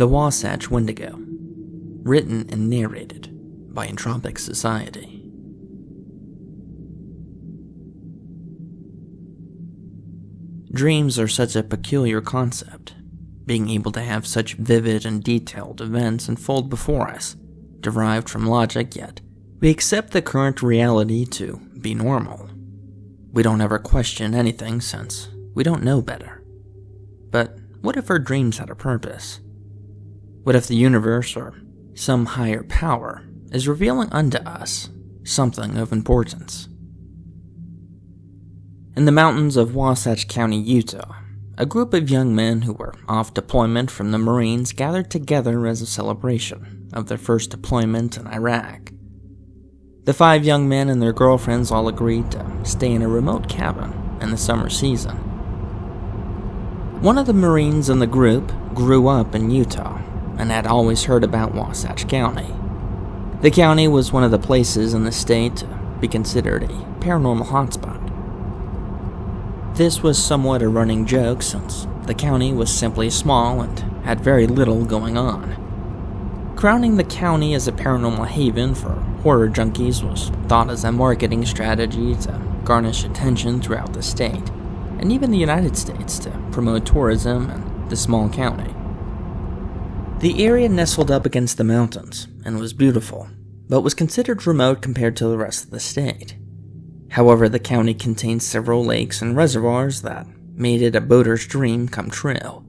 The Wasatch Wendigo, written and narrated by Entropic Society. Dreams are such a peculiar concept, being able to have such vivid and detailed events unfold before us, derived from logic, yet we accept the current reality to be normal. We don't ever question anything since we don't know better. But what if our dreams had a purpose? What if the universe or some higher power is revealing unto us something of importance? In the mountains of Wasatch County, Utah, a group of young men who were off deployment from the Marines gathered together as a celebration of their first deployment in Iraq. The 5 young men and their girlfriends all agreed to stay in a remote cabin in the summer season. One of the Marines in the group grew up in Utah and had always heard about Wasatch County. The county was one of the places in the state to be considered a paranormal hotspot. This was somewhat a running joke since the county was simply small and had very little going on. Crowning the county as a paranormal haven for horror junkies was thought as a marketing strategy to garnish attention throughout the state, and even the United States to promote tourism in the small county. The area nestled up against the mountains and was beautiful, but was considered remote compared to the rest of the state. However, the county contained several lakes and reservoirs that made it a boater's dream come true.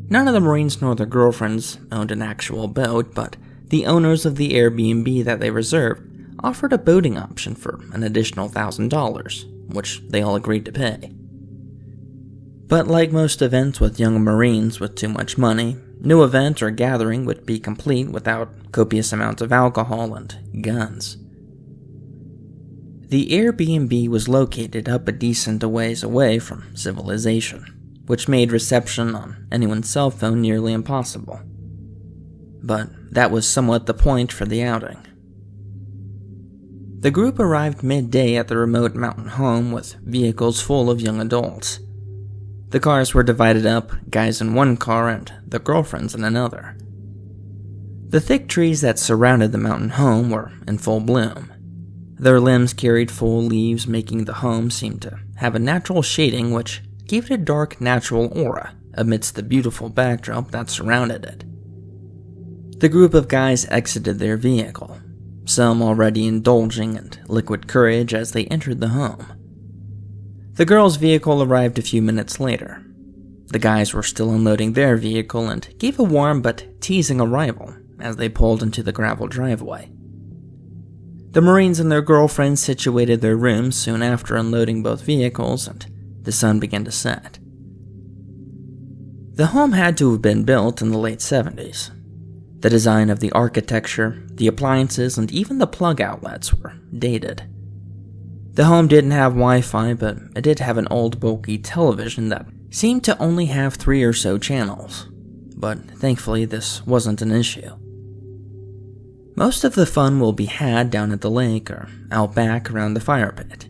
None of the Marines nor their girlfriends owned an actual boat, but the owners of the Airbnb that they reserved offered a boating option for an additional $1,000, which they all agreed to pay. But like most events with young Marines with too much money, no event or gathering would be complete without copious amounts of alcohol and guns. The Airbnb was located up a decent ways away from civilization, which made reception on anyone's cell phone nearly impossible. But that was somewhat the point for the outing. The group arrived midday at the remote mountain home with vehicles full of young adults. The cars were divided up, guys in one car and the girlfriends in another. The thick trees that surrounded the mountain home were in full bloom. Their limbs carried full leaves, making the home seem to have a natural shading which gave it a dark, natural aura amidst the beautiful backdrop that surrounded it. The group of guys exited their vehicle, some already indulging in liquid courage as they entered the home. The girls' vehicle arrived a few minutes later. The guys were still unloading their vehicle and gave a warm but teasing arrival as they pulled into the gravel driveway. The Marines and their girlfriends situated their rooms soon after unloading both vehicles, and the sun began to set. The home had to have been built in the late 70s. The design of the architecture, the appliances, and even the plug outlets were dated. The home didn't have Wi-Fi, but it did have an old bulky television that seemed to only have 3 or so channels. But thankfully this wasn't an issue. Most of the fun will be had down at the lake or out back around the fire pit.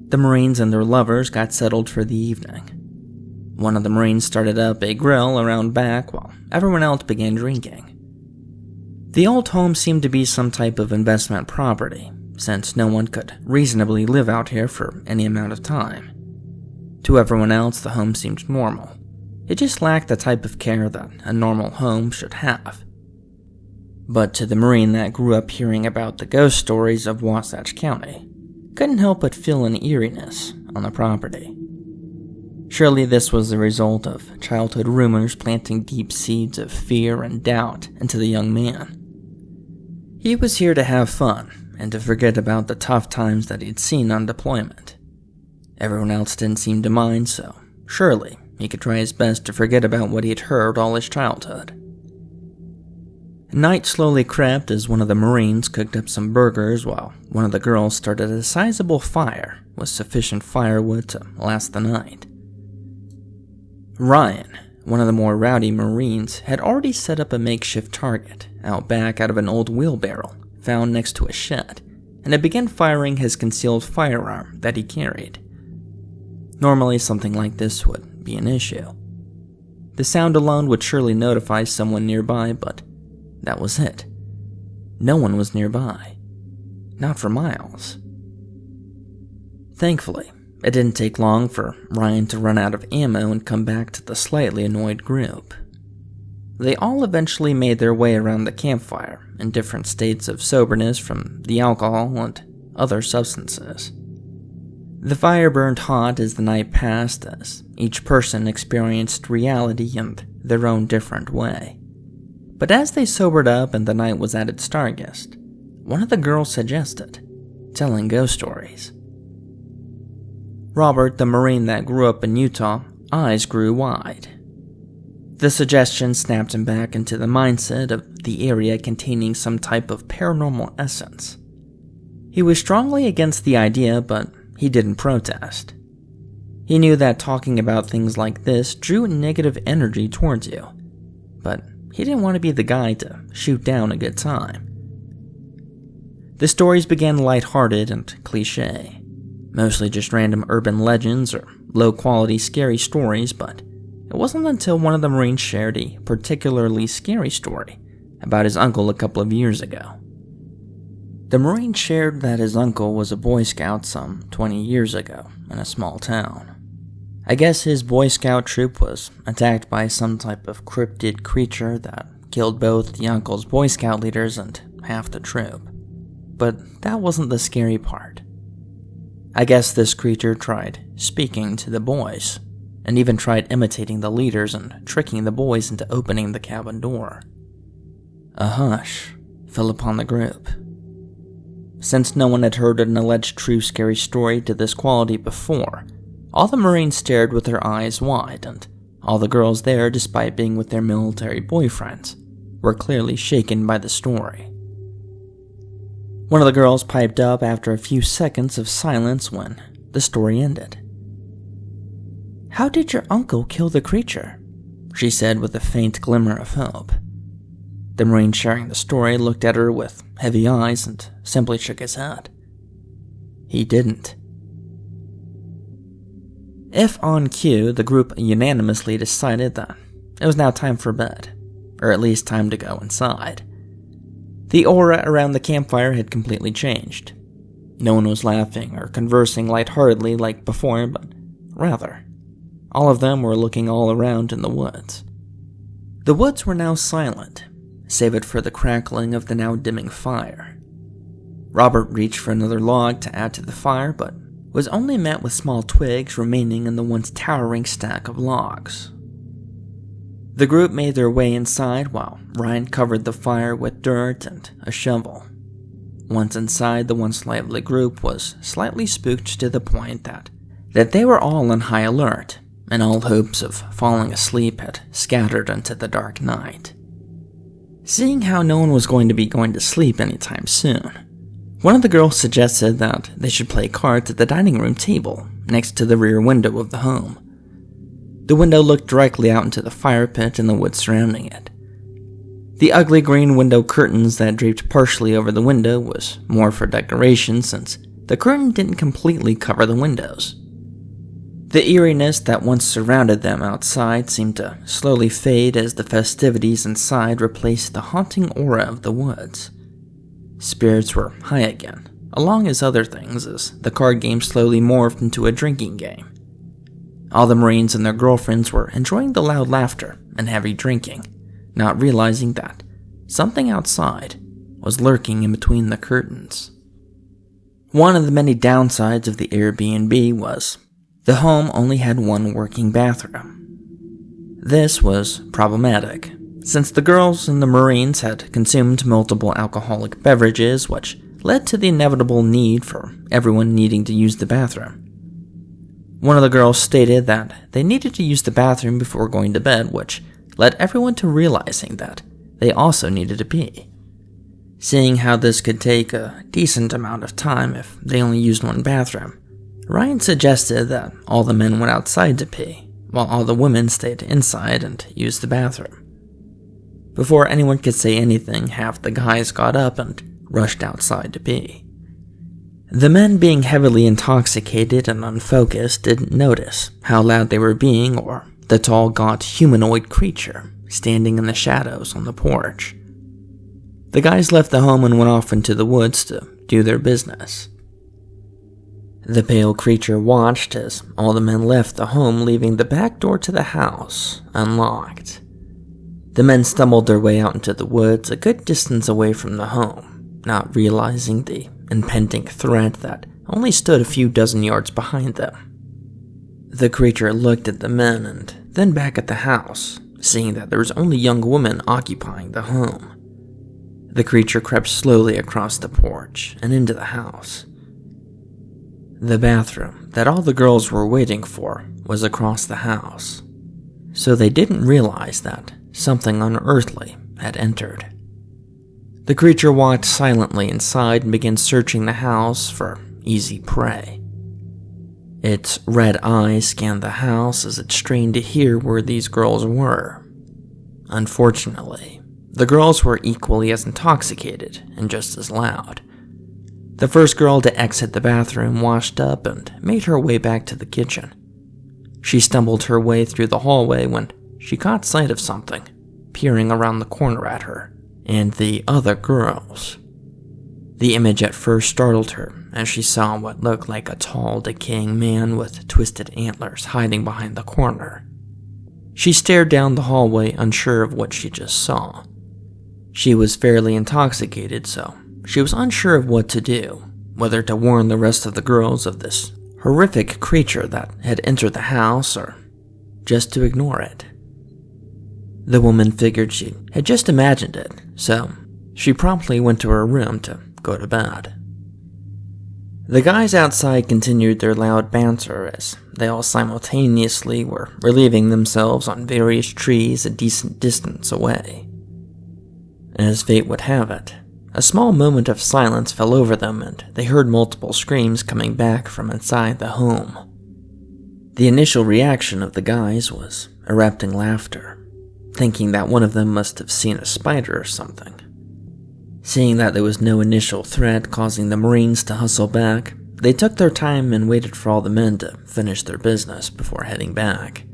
The Marines and their lovers got settled for the evening. One of the Marines started up a grill around back while everyone else began drinking. The old home seemed to be some type of investment property, since no one could reasonably live out here for any amount of time. To everyone else, the home seemed normal. It just lacked the type of care that a normal home should have. But to the Marine that grew up hearing about the ghost stories of Wasatch County, couldn't help but feel an eeriness on the property. Surely this was the result of childhood rumors planting deep seeds of fear and doubt into the young man. He was here to have fun and to forget about the tough times that he'd seen on deployment. Everyone else didn't seem to mind, so surely he could try his best to forget about what he'd heard all his childhood. Night slowly crept as one of the Marines cooked up some burgers while one of the girls started a sizable fire with sufficient firewood to last the night. Ryan, one of the more rowdy Marines, had already set up a makeshift target out back out of an old wheelbarrow found next to a shed, and had begun firing his concealed firearm that he carried. Normally something like this would be an issue. The sound alone would surely notify someone nearby, but that was it. No one was nearby. Not for miles. Thankfully, it didn't take long for Ryan to run out of ammo and come back to the slightly annoyed group. They all eventually made their way around the campfire in different states of soberness from the alcohol and other substances. The fire burned hot as the night passed, as each person experienced reality in their own different way. But as they sobered up and the night was at its darkest, one of the girls suggested telling ghost stories. Robert, the Marine that grew up in Utah, eyes grew wide. The suggestion snapped him back into the mindset of the area containing some type of paranormal essence. He was strongly against the idea, but he didn't protest. He knew that talking about things like this drew negative energy towards you, but he didn't want to be the guy to shoot down a good time. The stories began lighthearted and cliché, mostly just random urban legends or low-quality scary stories, but it wasn't until one of the Marines shared a particularly scary story about his uncle a couple of years ago. The Marine shared that his uncle was a Boy Scout some 20 years ago in a small town. I guess his Boy Scout troop was attacked by some type of cryptid creature that killed both the uncle's Boy Scout leaders and half the troop. But that wasn't the scary part. I guess this creature tried speaking to the boys, and even tried imitating the leaders and tricking the boys into opening the cabin door. A hush fell upon the group. Since no one had heard an alleged true scary story to this quality before, all the Marines stared with their eyes wide, and all the girls there, despite being with their military boyfriends, were clearly shaken by the story. One of the girls piped up after a few seconds of silence when the story ended. "How did your uncle kill the creature?" she said with a faint glimmer of hope. The Marine sharing the story looked at her with heavy eyes and simply shook his head. He didn't. If on cue, the group unanimously decided that it was now time for bed, or at least time to go inside. The aura around the campfire had completely changed. No one was laughing or conversing lightheartedly like before, but rather, all of them were looking all around in the woods. The woods were now silent, save it for the crackling of the now dimming fire. Robert reached for another log to add to the fire, but was only met with small twigs remaining in the once towering stack of logs. The group made their way inside while Ryan covered the fire with dirt and a shovel. Once inside, the once lively group was slightly spooked to the point that they were all on high alert, and all hopes of falling asleep had scattered into the dark night. Seeing how no one was going to sleep anytime soon, one of the girls suggested that they should play cards at the dining room table next to the rear window of the home. The window looked directly out into the fire pit and the woods surrounding it. The ugly green window curtains that draped partially over the window was more for decoration, since the curtain didn't completely cover the windows. The eeriness that once surrounded them outside seemed to slowly fade as the festivities inside replaced the haunting aura of the woods. Spirits were high again, along as other things, as the card game slowly morphed into a drinking game. All the Marines and their girlfriends were enjoying the loud laughter and heavy drinking, not realizing that something outside was lurking in between the curtains. One of the many downsides of the Airbnb was the home only had one working bathroom. This was problematic, since the girls and the Marines had consumed multiple alcoholic beverages, which led to the inevitable need for everyone needing to use the bathroom. One of the girls stated that they needed to use the bathroom before going to bed, which led everyone to realizing that they also needed to pee. Seeing how this could take a decent amount of time if they only used one bathroom, Ryan suggested that all the men went outside to pee, while all the women stayed inside and used the bathroom. Before anyone could say anything, half the guys got up and rushed outside to pee. The men, being heavily intoxicated and unfocused, didn't notice how loud they were being or the tall, gaunt humanoid creature standing in the shadows on the porch. The guys left the home and went off into the woods to do their business. The pale creature watched as all the men left the home, leaving the back door to the house unlocked. The men stumbled their way out into the woods a good distance away from the home, not realizing the impending threat that only stood a few dozen yards behind them. The creature looked at the men and then back at the house, seeing that there was only young women occupying the home. The creature crept slowly across the porch and into the house. The bathroom that all the girls were waiting for was across the house, so they didn't realize that something unearthly had entered. The creature walked silently inside and began searching the house for easy prey. Its red eyes scanned the house as it strained to hear where these girls were. Unfortunately, the girls were equally as intoxicated and just as loud. The first girl to exit the bathroom washed up and made her way back to the kitchen. She stumbled her way through the hallway when she caught sight of something peering around the corner at her and the other girls. The image at first startled her as she saw what looked like a tall, decaying man with twisted antlers hiding behind the corner. She stared down the hallway, unsure of what she just saw. She was fairly intoxicated, so she was unsure of what to do, whether to warn the rest of the girls of this horrific creature that had entered the house or just to ignore it. The woman figured she had just imagined it, so she promptly went to her room to go to bed. The guys outside continued their loud banter as they all simultaneously were relieving themselves on various trees a decent distance away. As fate would have it, a small moment of silence fell over them and they heard multiple screams coming back from inside the home. The initial reaction of the guys was erupting laughter, thinking that one of them must have seen a spider or something. Seeing that there was no initial threat causing the Marines to hustle back, they took their time and waited for all the men to finish their business before heading back.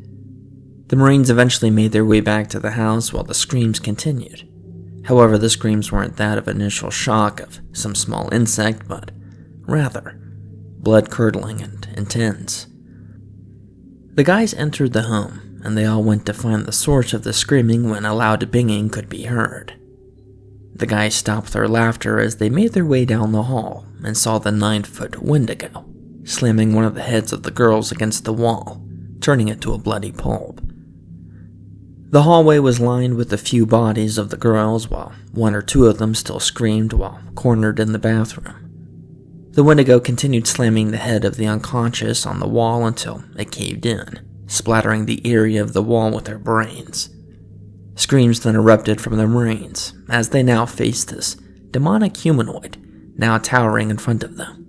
The Marines eventually made their way back to the house while the screams continued. However, the screams weren't that of initial shock of some small insect, but rather blood-curdling and intense. The guys entered the home, and they all went to find the source of the screaming when a loud binging could be heard. The guys stopped their laughter as they made their way down the hall and saw the 9-foot Wendigo slamming one of the heads of the girls against the wall, turning it to a bloody pulp. The hallway was lined with a few bodies of the girls, while one or two of them still screamed while cornered in the bathroom. The Wendigo continued slamming the head of the unconscious on the wall until it caved in, splattering the area of the wall with their brains. Screams then erupted from the Marines as they now faced this demonic humanoid now towering in front of them.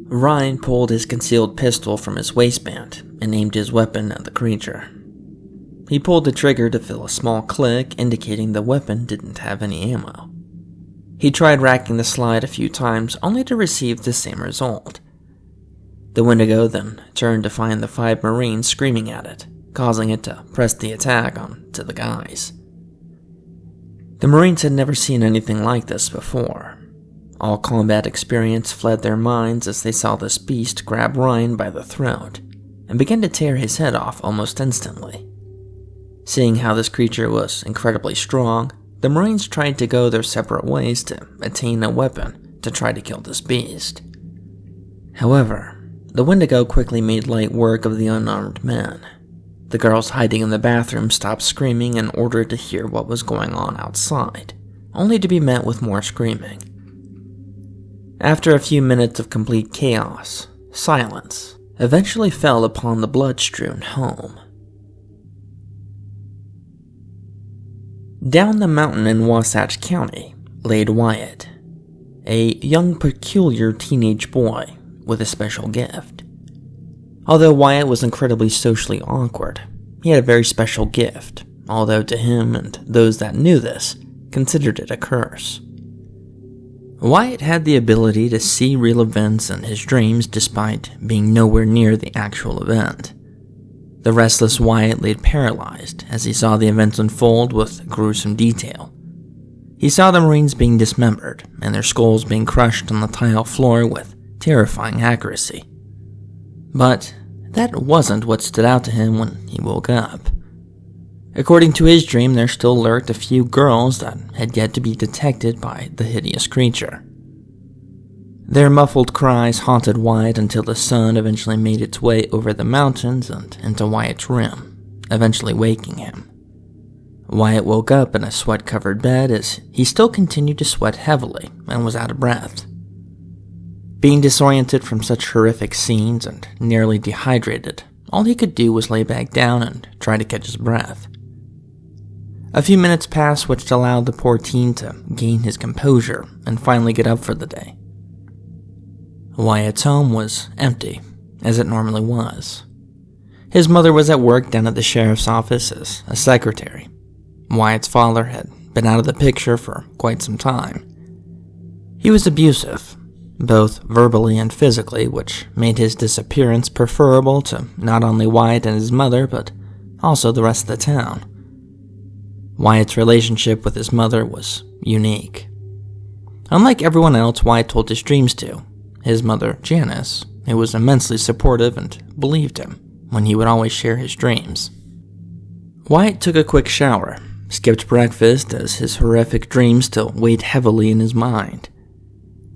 Ryan pulled his concealed pistol from his waistband and aimed his weapon at the creature. He pulled the trigger to feel a small click, indicating the weapon didn't have any ammo. He tried racking the slide a few times, only to receive the same result. The Wendigo then turned to find the 5 Marines screaming at it, causing it to press the attack on to the guys. The Marines had never seen anything like this before. All combat experience fled their minds as they saw this beast grab Ryan by the throat and begin to tear his head off almost instantly. Seeing how this creature was incredibly strong, the Marines tried to go their separate ways to attain a weapon to try to kill this beast. However, the Wendigo quickly made light work of the unarmed men. The girls hiding in the bathroom stopped screaming in order to hear what was going on outside, only to be met with more screaming. After a few minutes of complete chaos, silence eventually fell upon the blood-strewn home. Down the mountain in Wasatch County laid Wyatt, a young, peculiar teenage boy with a special gift. Although Wyatt was incredibly socially awkward, he had a very special gift, although to him and those that knew this considered it a curse. Wyatt had the ability to see real events in his dreams despite being nowhere near the actual event. The restless Wyatt laid paralyzed as he saw the events unfold with gruesome detail. He saw the Marines being dismembered and their skulls being crushed on the tile floor with terrifying accuracy. But that wasn't what stood out to him when he woke up. According to his dream, there still lurked a few girls that had yet to be detected by the hideous creature. Their muffled cries haunted Wyatt until the sun eventually made its way over the mountains and into Wyatt's room, eventually waking him. Wyatt woke up in a sweat-covered bed as he still continued to sweat heavily and was out of breath. Being disoriented from such horrific scenes and nearly dehydrated, all he could do was lay back down and try to catch his breath. A few minutes passed, which allowed the poor teen to gain his composure and finally get up for the day. Wyatt's home was empty, as it normally was. His mother was at work down at the sheriff's office as a secretary. Wyatt's father had been out of the picture for quite some time. He was abusive, both verbally and physically, which made his disappearance preferable to not only Wyatt and his mother, but also the rest of the town. Wyatt's relationship with his mother was unique. Unlike everyone else Wyatt told his dreams to, his mother, Janice, who was immensely supportive and believed him when he would always share his dreams. Wyatt took a quick shower, skipped breakfast as his horrific dreams still weighed heavily in his mind.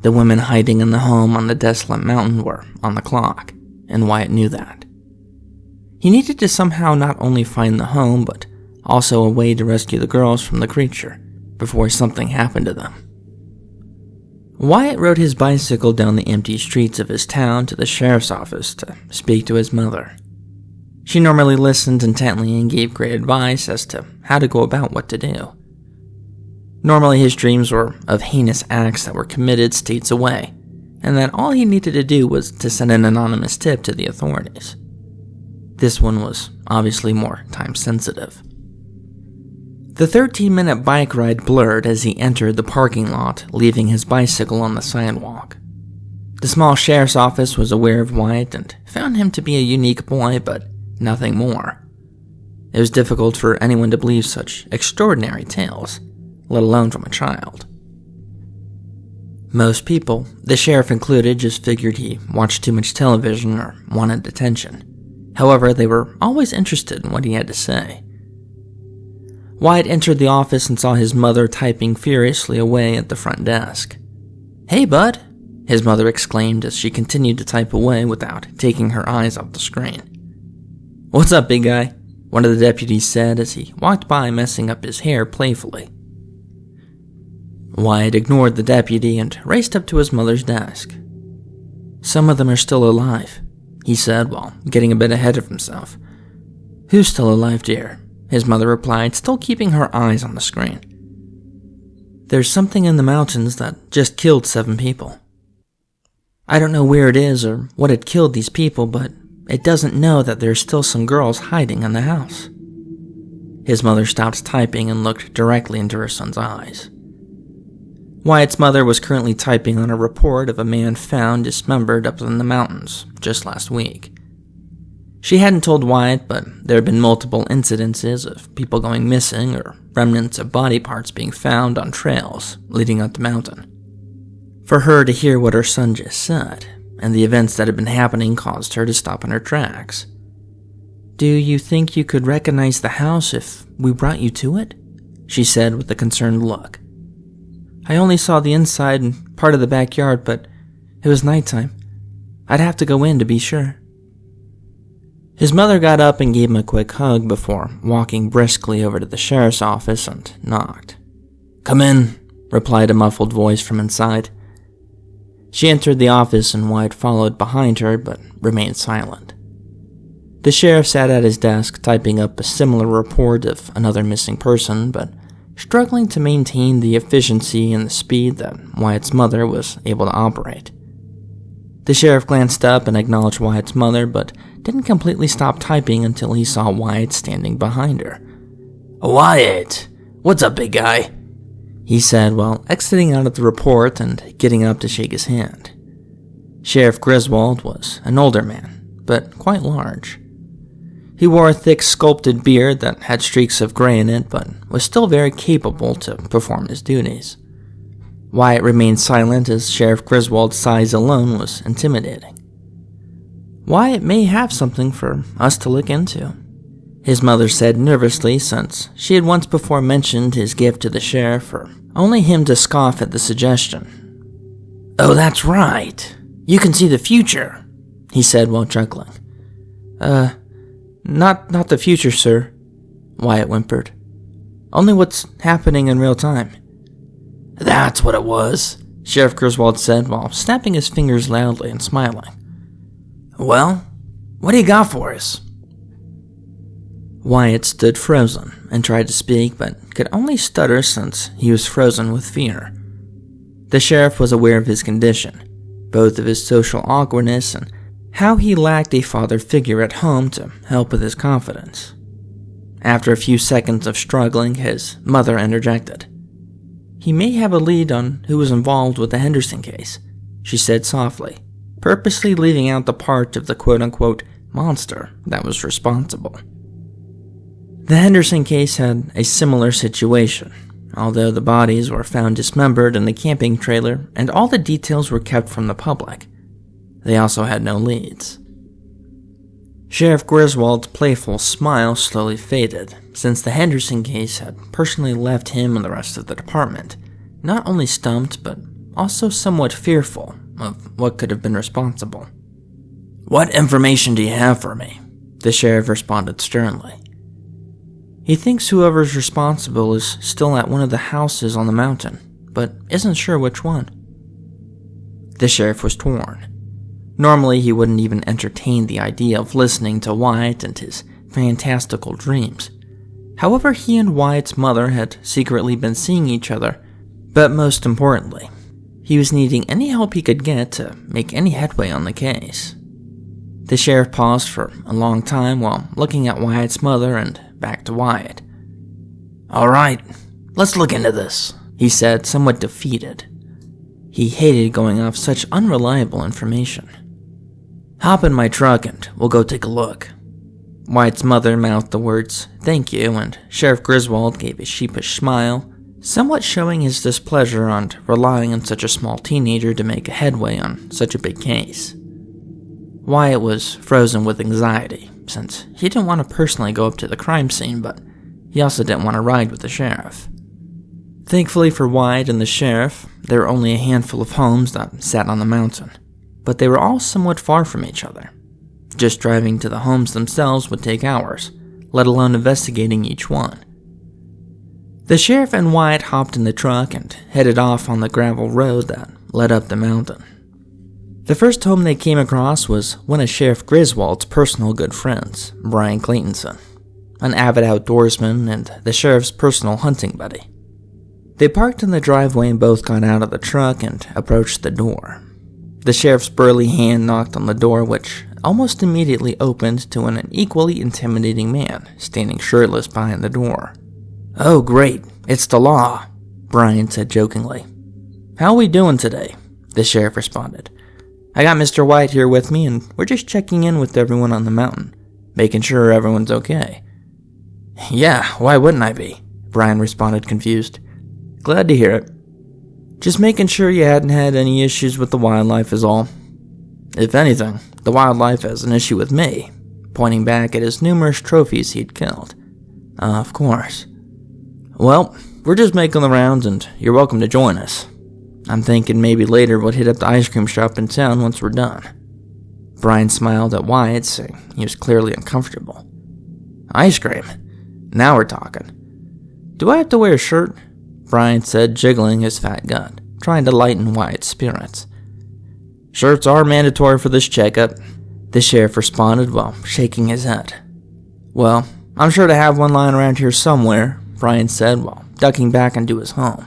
The women hiding in the home on the desolate mountain were on the clock, and Wyatt knew that. He needed to somehow not only find the home, but also a way to rescue the girls from the creature before something happened to them. Wyatt rode his bicycle down the empty streets of his town to the sheriff's office to speak to his mother. She normally listened intently and gave great advice as to how to go about what to do. Normally his dreams were of heinous acts that were committed states away, and that all he needed to do was to send an anonymous tip to the authorities. This one was obviously more time-sensitive. The 13-minute bike ride blurred as he entered the parking lot, leaving his bicycle on the sidewalk. The small sheriff's office was aware of Wyatt and found him to be a unique boy, but nothing more. It was difficult for anyone to believe such extraordinary tales, let alone from a child. Most people, the sheriff included, just figured he watched too much television or wanted attention. However, they were always interested in what he had to say. Wyatt entered the office and saw his mother typing furiously away at the front desk. "Hey, bud," his mother exclaimed as she continued to type away without taking her eyes off the screen. "What's up, big guy?" one of the deputies said as he walked by, messing up his hair playfully. Wyatt ignored the deputy and raced up to his mother's desk. "Some of them are still alive," he said while getting a bit ahead of himself. "Who's still alive, dear?" his mother replied, still keeping her eyes on the screen. "There's something in the mountains that just killed 7 people. I don't know where it is or what had killed these people, but it doesn't know that there's still some girls hiding in the house." His mother stopped typing and looked directly into her son's eyes. Wyatt's mother was currently typing on a report of a man found dismembered up in the mountains just last week. She hadn't told Wyatt, but there had been multiple incidences of people going missing or remnants of body parts being found on trails leading up the mountain. For her to hear what her son just said, and the events that had been happening, caused her to stop in her tracks. "Do you think you could recognize the house if we brought you to it?" she said with a concerned look. "I only saw the inside and part of the backyard, but it was nighttime. I'd have to go in to be sure." His mother got up and gave him a quick hug before walking briskly over to the sheriff's office and knocked. "Come in," replied a muffled voice from inside. She entered the office and Wyatt followed behind her but remained silent. The sheriff sat at his desk typing up a similar report of another missing person, but struggling to maintain the efficiency and the speed that Wyatt's mother was able to operate. The sheriff glanced up and acknowledged Wyatt's mother, but didn't completely stop typing until he saw Wyatt standing behind her. "Wyatt, what's up, big guy?" he said while exiting out of the report and getting up to shake his hand. Sheriff Griswold was an older man, but quite large. He wore a thick sculpted beard that had streaks of gray in it, but was still very capable to perform his duties. Wyatt remained silent as Sheriff Griswold's size alone was intimidating. Wyatt may have something for us to look into, his mother said nervously, since she had once before mentioned his gift to the sheriff for only him to scoff at the suggestion. "Oh, that's right. You can see the future," he said while chuckling. Not the future, sir," Wyatt whimpered. "Only what's happening in real time." "That's what it was," Sheriff Griswold said while snapping his fingers loudly and smiling. "Well, what do you got for us?" Wyatt stood frozen and tried to speak, but could only stutter since he was frozen with fear. The sheriff was aware of his condition, both of his social awkwardness and how he lacked a father figure at home to help with his confidence. After a few seconds of struggling, his mother interjected. "He may have a lead on who was involved with the Henderson case," she said softly, purposely leaving out the part of the quote-unquote monster that was responsible. The Henderson case had a similar situation, although the bodies were found dismembered in the camping trailer and all the details were kept from the public. They also had no leads. Sheriff Griswold's playful smile slowly faded, since the Henderson case had personally left him and the rest of the department not only stumped, but also somewhat fearful of what could have been responsible. "What information do you have for me?" the sheriff responded sternly. "He thinks whoever's responsible is still at one of the houses on the mountain, but isn't sure which one." The sheriff was torn. Normally, he wouldn't even entertain the idea of listening to Wyatt and his fantastical dreams. However, he and Wyatt's mother had secretly been seeing each other, but most importantly, he was needing any help he could get to make any headway on the case. The sheriff paused for a long time while looking at Wyatt's mother and back to Wyatt. "All right, let's look into this," he said, somewhat defeated. He hated going off such unreliable information. "Hop in my truck and we'll go take a look." Wyatt's mother mouthed the words, "Thank you," and Sheriff Griswold gave a sheepish smile, somewhat showing his displeasure on relying on such a small teenager to make a headway on such a big case. Wyatt was frozen with anxiety, since he didn't want to personally go up to the crime scene, but he also didn't want to ride with the sheriff. Thankfully for Wyatt and the sheriff, there were only a handful of homes that sat on the mountain, but they were all somewhat far from each other. Just driving to the homes themselves would take hours, let alone investigating each one. The sheriff and Wyatt hopped in the truck and headed off on the gravel road that led up the mountain. The first home they came across was one of Sheriff Griswold's personal good friends, Brian Claytonson, an avid outdoorsman and the sheriff's personal hunting buddy. They parked in the driveway and both got out of the truck and approached the door. The sheriff's burly hand knocked on the door, which almost immediately opened to an equally intimidating man standing shirtless behind the door. "Oh, great, it's the law," Brian said jokingly. "How are we doing today?" the sheriff responded. "I got Mr. Wyatt here with me, and we're just checking in with everyone on the mountain, making sure everyone's okay." "Yeah, why wouldn't I be?" Brian responded confused. "Glad to hear it. Just making sure you hadn't had any issues with the wildlife is all. If anything, the wildlife has an issue with me," pointing back at his numerous trophies he'd killed. Of course. "Well, we're just making the rounds, and you're welcome to join us. I'm thinking maybe later we'll hit up the ice cream shop in town once we're done." Brian smiled at Wyatt, saying he was clearly uncomfortable. "Ice cream? Now we're talking. Do I have to wear a shirt?" Brian said, jiggling his fat gut, trying to lighten Wyatt's spirits. "Shirts are mandatory for this checkup," the sheriff responded while shaking his head. "Well, I'm sure to have one lying around here somewhere," Brian said while ducking back into his home.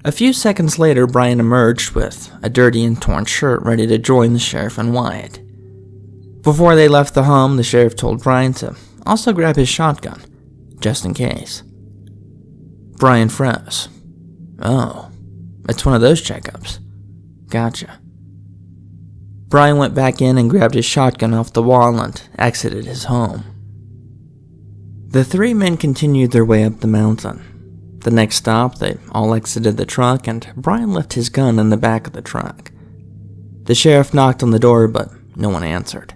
A few seconds later, Brian emerged with a dirty and torn shirt ready to join the sheriff and Wyatt. Before they left the home, the sheriff told Brian to also grab his shotgun, just in case. Brian froze. "Oh, it's one of those checkups. Gotcha." Brian went back in and grabbed his shotgun off the wall and exited his home. The three men continued their way up the mountain. The next stop, they all exited the truck, and Brian left his gun in the back of the truck. The sheriff knocked on the door, but no one answered.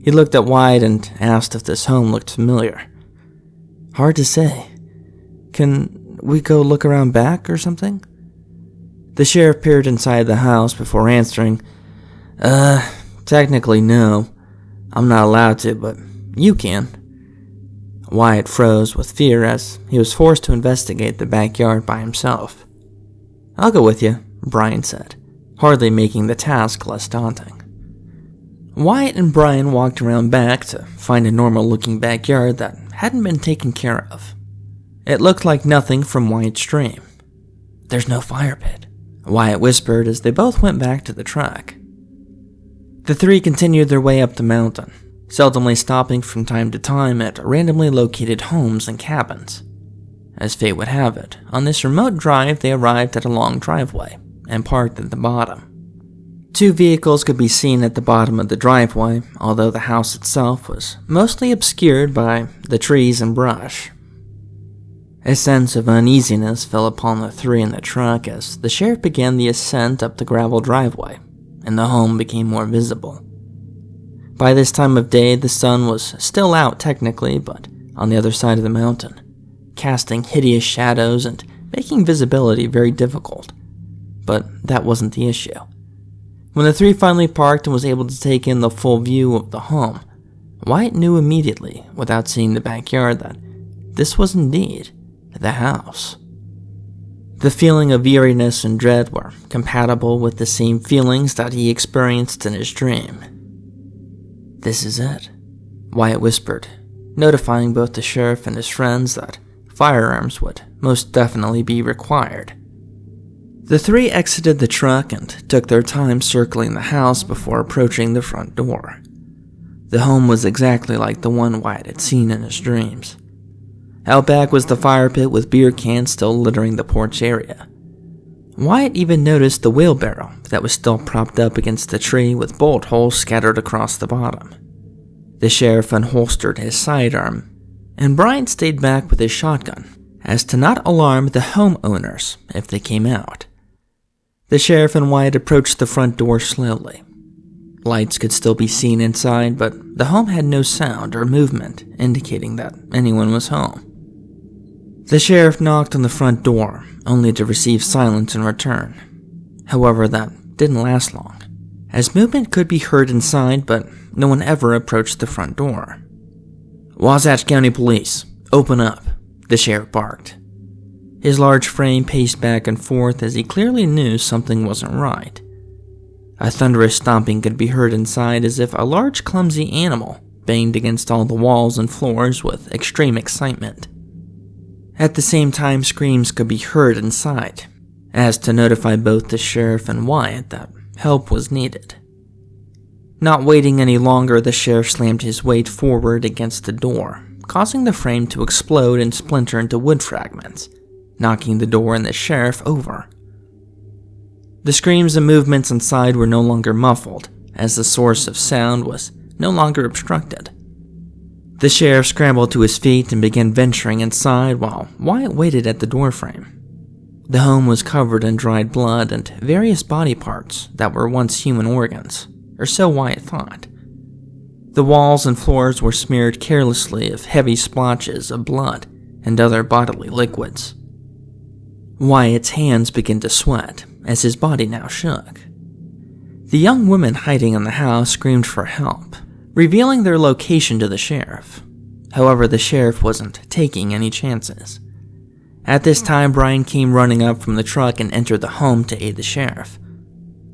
He looked at Wyatt and asked if this home looked familiar. Hard to say. Can we go look around back or something? The sheriff peered inside the house before answering, technically no. I'm not allowed to, but you can. Wyatt froze with fear as he was forced to investigate the backyard by himself. I'll go with you, Brian said, hardly making the task less daunting. Wyatt and Brian walked around back to find a normal-looking backyard that hadn't been taken care of. It looked like nothing from Wyatt's dream. There's no fire pit, Wyatt whispered as they both went back to the truck. The three continued their way up the mountain, seldomly stopping from time to time at randomly located homes and cabins. As fate would have it, on this remote drive they arrived at a long driveway and parked at the bottom. 2 vehicles could be seen at the bottom of the driveway, although the house itself was mostly obscured by the trees and brush. A sense of uneasiness fell upon the three in the truck as the sheriff began the ascent up the gravel driveway, and the home became more visible. By this time of day, the sun was still out technically, but on the other side of the mountain, casting hideous shadows and making visibility very difficult. But that wasn't the issue. When the three finally parked and was able to take in the full view of the home, Wyatt knew immediately, without seeing the backyard, that this was indeed the house. The feeling of eeriness and dread were compatible with the same feelings that he experienced in his dream. This is it, Wyatt whispered, notifying both the sheriff and his friends that firearms would most definitely be required. The three exited the truck and took their time circling the house before approaching the front door. The home was exactly like the one Wyatt had seen in his dreams. Out back was the fire pit with beer cans still littering the porch area. Wyatt even noticed the wheelbarrow that was still propped up against the tree with bullet holes scattered across the bottom. The sheriff unholstered his sidearm, and Brian stayed back with his shotgun as to not alarm the homeowners if they came out. The sheriff and Wyatt approached the front door slowly. Lights could still be seen inside, but the home had no sound or movement indicating that anyone was home. The sheriff knocked on the front door, only to receive silence in return. However, that didn't last long, as movement could be heard inside, but no one ever approached the front door. Wasatch County Police, open up, the sheriff barked. His large frame paced back and forth as he clearly knew something wasn't right. A thunderous stomping could be heard inside as if a large clumsy animal banged against all the walls and floors with extreme excitement. At the same time, screams could be heard inside, as to notify both the sheriff and Wyatt that help was needed. Not waiting any longer, the sheriff slammed his weight forward against the door, causing the frame to explode and splinter into wood fragments, knocking the door and the sheriff over. The screams and movements inside were no longer muffled, as the source of sound was no longer obstructed. The sheriff scrambled to his feet and began venturing inside while Wyatt waited at the doorframe. The home was covered in dried blood and various body parts that were once human organs, or so Wyatt thought. The walls and floors were smeared carelessly of heavy splotches of blood and other bodily liquids. Wyatt's hands began to sweat as his body now shook. The young women hiding in the house screamed for help, revealing their location to the sheriff. However, the sheriff wasn't taking any chances. At this time, Brian came running up from the truck and entered the home to aid the sheriff.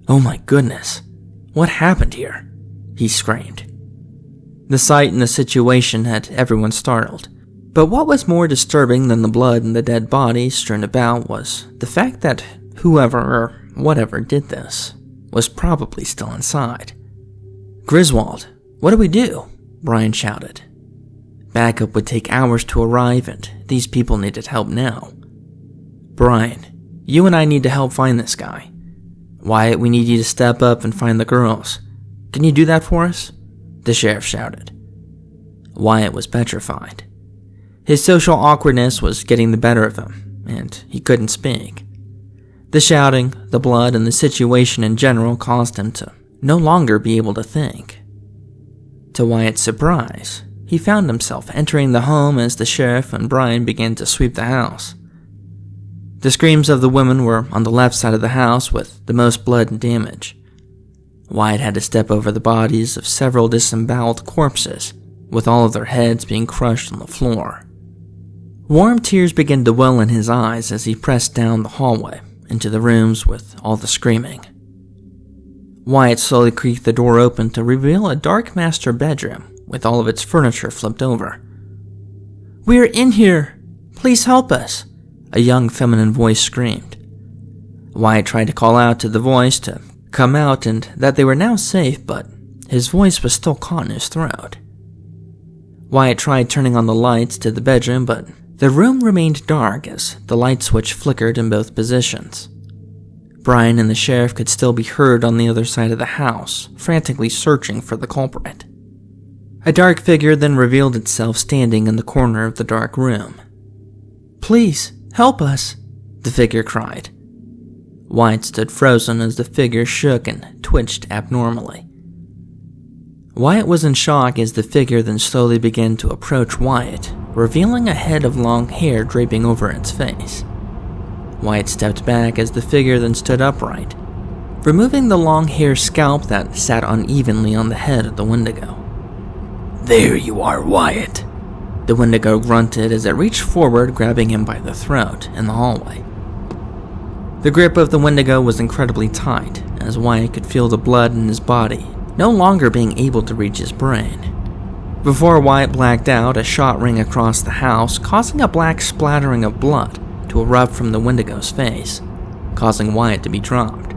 "Oh my goodness, what happened here?" he screamed. The sight and the situation had everyone startled. But what was more disturbing than the blood and the dead bodies strewn about was the fact that whoever or whatever did this was probably still inside. "Griswold, what do we do?" Brian shouted. Backup would take hours to arrive, and these people needed help now. "Brian, you and I need to help find this guy." "Wyatt, we need you to step up and find the girls. Can you do that for us?" the sheriff shouted. Wyatt was petrified. His social awkwardness was getting the better of him, and he couldn't speak. The shouting, the blood, and the situation in general caused him to no longer be able to think. To Wyatt's surprise, he found himself entering the home as the sheriff and Brian began to sweep the house. The screams of the women were on the left side of the house with the most blood and damage. Wyatt had to step over the bodies of several disemboweled corpses, with all of their heads being crushed on the floor. Warm tears began to well in his eyes as he pressed down the hallway into the rooms with all the screaming. Wyatt slowly creaked the door open to reveal a dark master bedroom with all of its furniture flipped over. "We're in here! Please help us!" a young feminine voice screamed. Wyatt tried to call out to the voice to come out and that they were now safe, but his voice was still caught in his throat. Wyatt tried turning on the lights to the bedroom, but the room remained dark as the light switch flickered in both positions. Brian and the sheriff could still be heard on the other side of the house, frantically searching for the culprit. A dark figure then revealed itself standing in the corner of the dark room. "Please, help us," the figure cried. Wyatt stood frozen as the figure shook and twitched abnormally. Wyatt was in shock as the figure then slowly began to approach Wyatt, revealing a head of long hair draping over its face. Wyatt stepped back as the figure then stood upright, removing the long hair scalp that sat unevenly on the head of the Wendigo. "There you are, Wyatt," the Wendigo grunted as it reached forward, grabbing him by the throat in the hallway. The grip of the Wendigo was incredibly tight, as Wyatt could feel the blood in his body, no longer being able to reach his brain. Before Wyatt blacked out, a shot rang across the house, causing a black splattering of blood to erupt from the Wendigo's face, causing Wyatt to be dropped.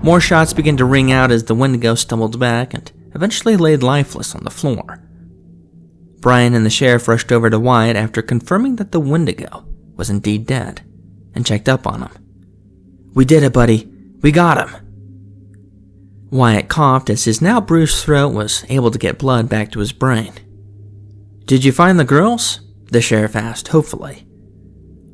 More shots began to ring out as the Wendigo stumbled back and eventually laid lifeless on the floor. Brian and the sheriff rushed over to Wyatt after confirming that the Wendigo was indeed dead, and checked up on him. "We did it, buddy. We got him." Wyatt coughed as his now bruised throat was able to get blood back to his brain. "Did you find the girls?" the sheriff asked hopefully.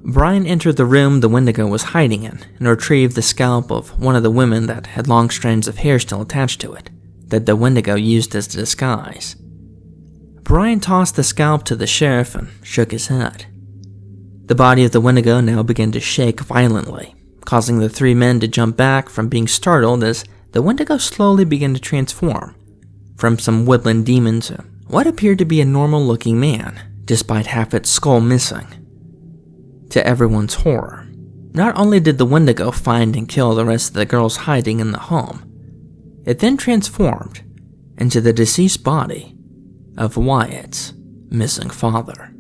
Brian entered the room the Wendigo was hiding in and retrieved the scalp of one of the women that had long strands of hair still attached to it, that the Wendigo used as a disguise. Brian tossed the scalp to the sheriff and shook his head. The body of the Wendigo now began to shake violently, causing the three men to jump back from being startled as the Wendigo slowly began to transform from some woodland demon to what appeared to be a normal-looking man, despite half its skull missing. To everyone's horror, not only did the Wendigo find and kill the rest of the girls hiding in the home, it then transformed into the deceased body of Wyatt's missing father.